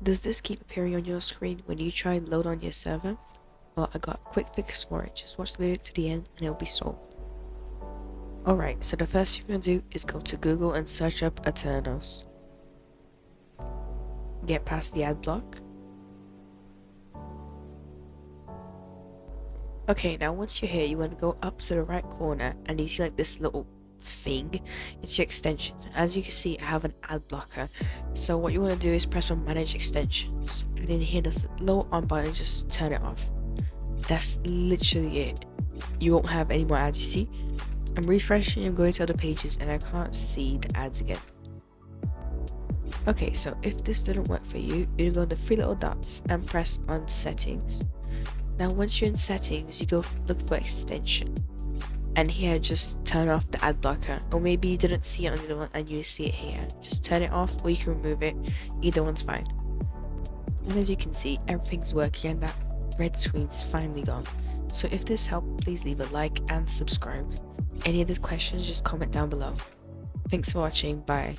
Does this keep appearing on your screen when you try and load on your server? Well, I got a quick fix for it. Just watch the video to the end and it'll be solved. Alright, so the first thing you're going to do is go to Google and search up Aternos. Get past the AdBlock. Okay, now once you're here, you want to go up to the right corner and you see like this little thing. It's your extensions. As you can see, I have an ad blocker. So what you want to do is press on manage extensions. And in here, there's a little on button, just turn it off. That's literally it. You won't have any more ads, you see. I'm refreshing, I'm going to other pages and I can't see the ads again. Okay, so if this didn't work for you, you go to the three little dots and press on settings. Now once you're in settings, you go look for extension. And here just turn off the ad blocker, or maybe you didn't see it on the other one and you see it here. Just turn it off or you can remove it, either one's fine. And as you can see, everything's working and that red screen's finally gone. So if this helped, please leave a like and subscribe. Any other questions, just comment down below. Thanks for watching, bye.